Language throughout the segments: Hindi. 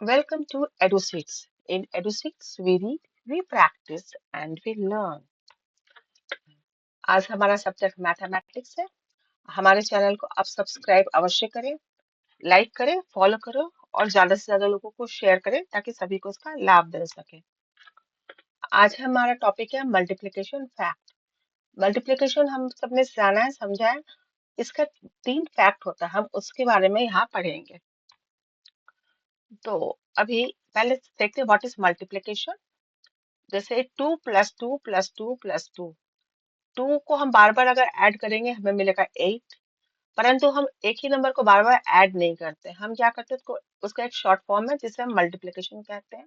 Welcome to EduSix. In EduSix, we read, we practice and we learn. आज हमारा सब्जेक्ट मैथमेटिक्स है। हमारे चैनल को आप सब्सक्राइब अवश्य करें, लाइक करें, फॉलो करो और ज्यादा से ज्यादा लोगों को शेयर करें ताकि सभी को इसका लाभ मिल सके। आज हमारा टॉपिक है मल्टीप्लिकेशन फैक्ट। मल्टीप्लिकेशन हम सबने जाना है, समझा है। इसका 3 फैक्ट होता है, हम उसके बारे में यहाँ पढ़ेंगे। तो अभी पहले देखते हैं व्हाट इज मल्टीप्लिकेशन। जैसे 2 + 2 + 2 + 2, 2 को हम बार बार अगर ऐड करेंगे हमें मिलेगा 8। परंतु हम एक ही नंबर को बार बार ऐड नहीं करते, हम क्या करते हैं उसका एक शॉर्ट फॉर्म है जिसे हम मल्टीप्लिकेशन कहते हैं।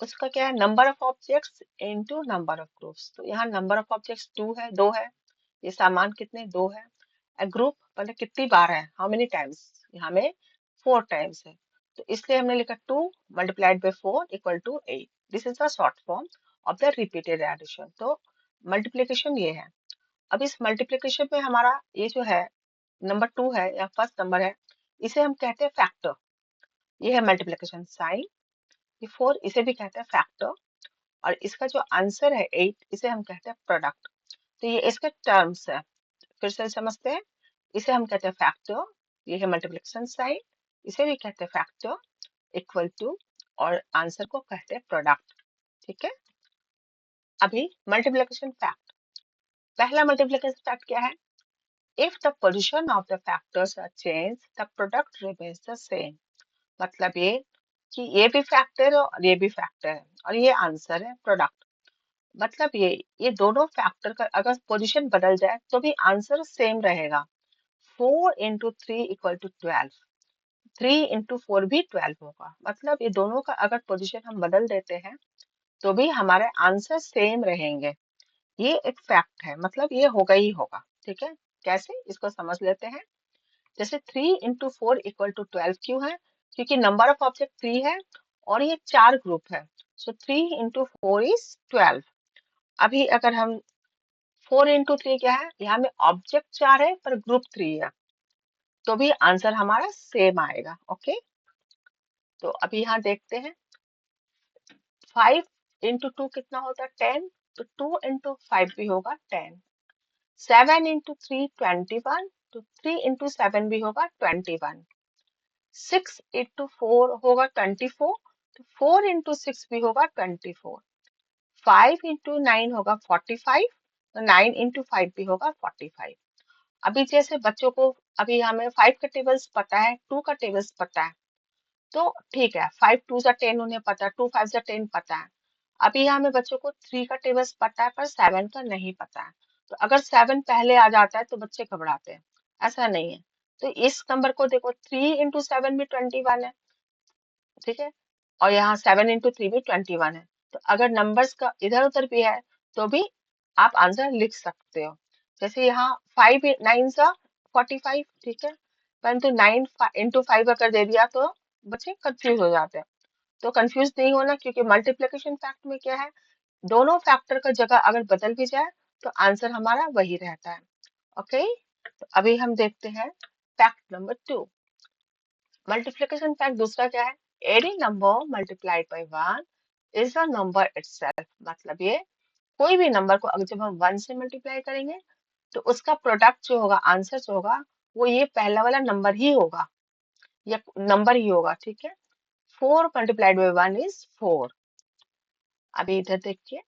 उसका क्या है, number of objects into number of groups. तो यहाँ नंबर ऑफ ऑब्जेक्ट्स 2 है। ये सामान कितने 2 है। ग्रुप मतलब कितनी बार है, हाउ मेनी टाइम्स, यहाँ में 4 टाइम्स है। तो इसलिए हमने लिखा 2 × 4 = 8। This is the short form of the repeated addition. तो मल्टीप्लिकेशन ये है। अब इस मल्टीप्लिकेशन में हमारा ये जो है नंबर 2 है या फर्स्ट नंबर है, इसे हम कहते हैं फैक्टर। ये है मल्टीप्लिकेशन साइन। ये 4, इसे भी कहते हैं फैक्टर। और इसका जो आंसर है 8, इसे हम कहते हैं प्रोडक्ट। तो ये इसके टर्म्स है, फिर से समझते हैं। इसे हम कहते हैं फैक्टर, ये है मल्टीप्लिकेशन साइन, इसे भी कहते हैं फैक्टर, इक्वल टू, और आंसर को कहते हैं प्रोडक्ट। ठीक है। अभी मल्टीप्लिकेशन फैक्ट, पहला मल्टीप्लिकेशन फैक्ट क्या है, if the position of the factors are change the product remains the same. मतलब ये कि ये भी फैक्टर है और ये भी फैक्टर है और ये आंसर है प्रोडक्ट। मतलब ये दोनों फैक्टर का अगर पोजीशन बदल जाए तो भी आंसर सेम रहेगा। 4 × 3 = 12, 3 × 4 भी 12 होगा। मतलब ये दोनों का अगर पोजीशन हम बदल देते हैं तो भी हमारे आंसर सेम रहेंगे। ये एक फैक्ट है, मतलब ये होगा ही होगा। ठीक है, कैसे इसको समझ लेते हैं। जैसे 3 × 4 = 12 क्यों है, क्योंकि नंबर ऑफ ऑब्जेक्ट 3 है और ये 4 ग्रुप है। सो 3 × 4 = 12। अभी अगर हम 4 × 3 क्या है, यहाँ में ऑब्जेक्ट 4 है पर ग्रुप 3 है, तो भी आंसर हमारा सेम आएगा। ओके, तो अभी यहाँ देखते हैं 5 × 2 कितना होता है 10, तो 2 × 5 भी होगा 10। 7 × 3 21, तो 3 × 7 भी होगा 21। 6 × 4 होगा 24, तो 4 × 6 भी होगा 24। 5 × 9 होगा 45, तो 9 × 5 भी होगा 45। अभी जैसे बच्चों को अभी हमें 5 का टेबल्स पता है, 2 का टेबल्स पता है, तो ठीक है, 5 2 जा 10 उन्हें पता है, 2 5 जा 10 पता है। अभी यहाँ में बच्चों को 3 का टेबल्स पता है पर 7 का नहीं पता है। तो अगर 7 पहले आ जाता है तो बच्चे घबराते हैं, ऐसा नहीं है। तो इस नंबर को देखो, 3 × 7 भी 21 है। ठीक है, और यहाँ 7 × 3 भी 21 है। तो अगर नंबर्स का इधर उधर भी है तो भी आप आंसर लिख सकते हो। जैसे यहाँ 5 9 सा 45, ठीक है, परंतु 9 × 5 अगर दे दिया तो बच्चे कंफ्यूज हो जाते हैं। तो कंफ्यूज नहीं होना, क्योंकि मल्टीप्लिकेशन फैक्ट में क्या है, दोनों फैक्टर का जगह अगर बदल भी जाए तो आंसर हमारा वही रहता है। ओके, तो अभी हम देखते हैं फैक्ट नंबर 2। मल्टीप्लिकेशन फैक्ट दूसरा क्या है, any number multiplied by 1 is a number itself. मतलब ये कोई भी नंबर को अगर जब हम 1 से मल्टीप्लाई करेंगे तो उसका प्रोडक्ट जो होगा, आंसर जो होगा, वो ये पहला वाला नंबर ही होगा, या नंबर ही होगा। ठीक है, 4 × 1 इज 4। अभी इधर देखिए,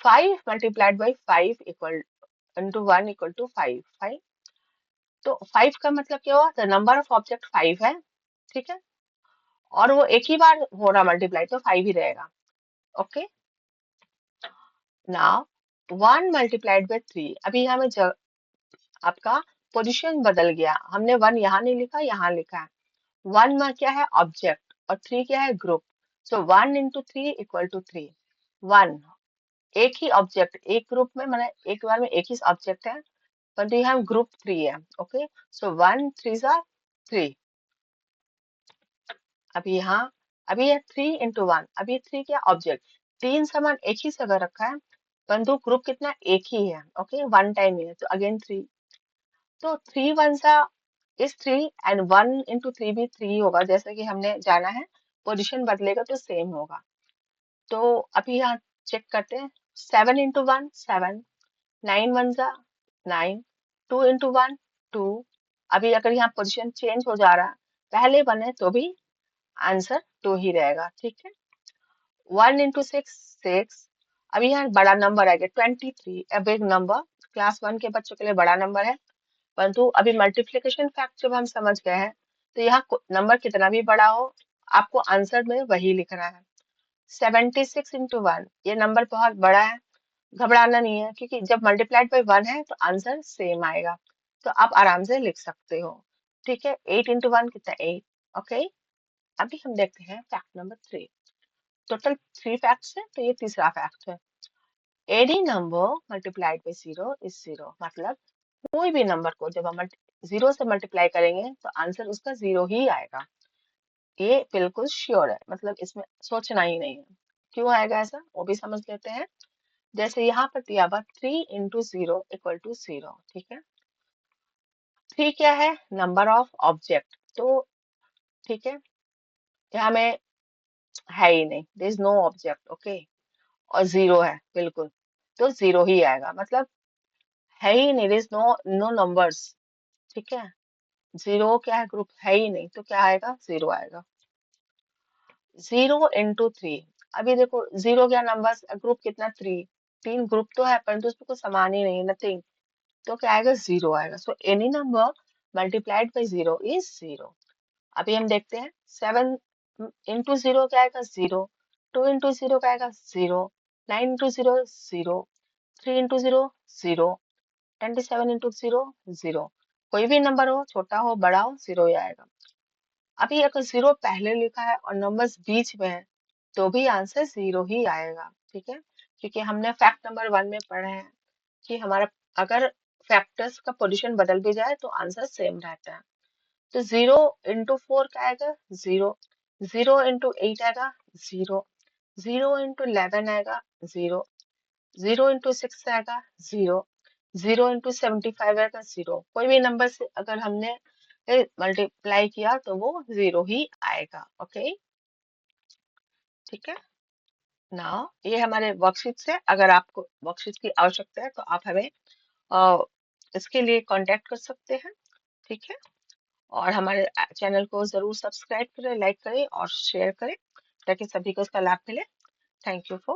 5 × 5 इक्वल इंटू 1 = 5। 5, तो 5 का मतलब क्या हुआ, द नंबर ऑफ ऑब्जेक्ट 5 है। ठीक है, और वो एक ही बार हो रहा मल्टीप्लाई, तो 5 ही रहेगा। Okay, now 1 × 3। अभी हमें आपका पोजीशन बदल गया, हमने 1 यहाँ नहीं लिखा, यहाँ लिखा है। 1 में क्या है, ऑब्जेक्ट, और 3 क्या है, ग्रुप। सो 1 × 3 = 3। 1 एक ही ऑब्जेक्ट, एक ग्रुप में, मैंने एक बार में एक ही ऑब्जेक्ट है, परंतु यहाँ ग्रुप 3 है। ओके, सो 1 3 सा 3। अभी यहाँ, अभी ये 3 × 1, अभी 3 क्या ऑब्जेक्ट, 3 सामान एक ही जगह रखा है, परंतु ग्रुप कितना, एक ही है। ओके, 1 टाइम ही है, तो अगेन 3। तो 3 1 सा इज 3, एंड 1 × 3 भी 3 होगा, जैसे कि हमने जाना है पोजिशन बदलेगा तो सेम होगा। तो अभी यहाँ चेक करते हैं। 7 × 1 7, 9 × 1 9, 2 × 1 2। अभी अगर यहाँ पोजिशन चेंज हो जा रहा है, पहले 1 है तो भी आंसर 2 ही रहेगा, ठीक है। 1 × 6 6। अभी यहाँ बड़ा नंबर आ गया 23, अ बिग नंबर, क्लास 1 के बच्चों के लिए बड़ा नंबर है। परंतु अभी मल्टीप्लिकेशन फैक्ट जब हम समझ गए हैं, तो यहाँ नंबर कितना भी बड़ा हो, आपको आंसर में वही लिखना है। 76 × 1, ये नंबर बहुत बड़ा है, घबराना नहीं है, क्योंकि जब मल्टीप्लाइड बाई 1 है तो आंसर सेम आएगा, तो आप आराम से लिख सकते हो, ठीक है। 8 × 1 कितना 8, ओके। अभी हम देखते हैं फैक्ट नंबर 3। टोटल 3 फैक्ट्स है, तो ये तीसरा फैक्ट है। Any number multiplied by 0 is 0। मतलब कोई भी नंबर को जब हम 0 से मल्टीप्लाई करेंगे तो आंसर उसका 0 ही आएगा। ये बिल्कुल श्योर है, मतलब इसमें सोचना ही नहीं है। क्यों आएगा ऐसा, वो भी समझ लेते हैं। जैसे यहाँ पर दिया हुआ 3 × 0 = 0, ठीक है। 3 क्या है, नंबर ऑफ ऑब्जेक्ट, तो ठीक है, यहाँ में है ही नहीं, there is no object, okay. और 0 है बिल्कुल, तो 0 ही आएगा, मतलब है ही नहीं, there is no no numbers, ठीक है। 0 क्या है, ग्रुप है ही नहीं, तो क्या आएगा, 0 आएगा। 0 × 3। अभी देखो 0 क्या नंबर, ग्रुप कितना 3, 3 ग्रुप तो है परंतु उसमें कुछ समान ही नहीं है, नथिंग, तो क्या आएगा, 0 आएगा। So any number multiplied by 0 is 0। अभी हम देखते हैं 7 × 0 क्या आएगा, 0। 2 × 0 क्या आएगा, 0। 9 × 0 0। 3 × 0 0। 27 × 0 0। कोई भी नंबर हो, छोटा हो बड़ा हो, 0 ही आएगा। अभी अगर 0 पहले लिखा है और नंबर्स बीच में है, तो भी आंसर 0 ही आएगा, ठीक है। क्योंकि हमने फैक्ट नंबर 1 में पढ़ा है कि हमारा अगर फैक्टर्स का पोजीशन बदल भी जाए तो आंसर सेम रहता है। तो 0 × 4 क्या आएगा, 0। 0 × 8 आएगा, 0। 0 × 11 आएगा, 0। 0 × 6 आएगा, 0। 0 × 75 आएगा, 0। कोई भी नंबर से अगर हमने मल्टीप्लाई किया तो वो 0 ही आएगा, ओके, ठीक है ना। ये हमारे वर्कशीट से, अगर आपको वर्कशीट की आवश्यकता है तो आप हमें अ, इसके लिए कांटेक्ट कर सकते हैं, ठीक है। और हमारे चैनल को जरूर सब्सक्राइब करें, लाइक करें और शेयर करें, ताकि सभी को इसका लाभ मिले। Thank you for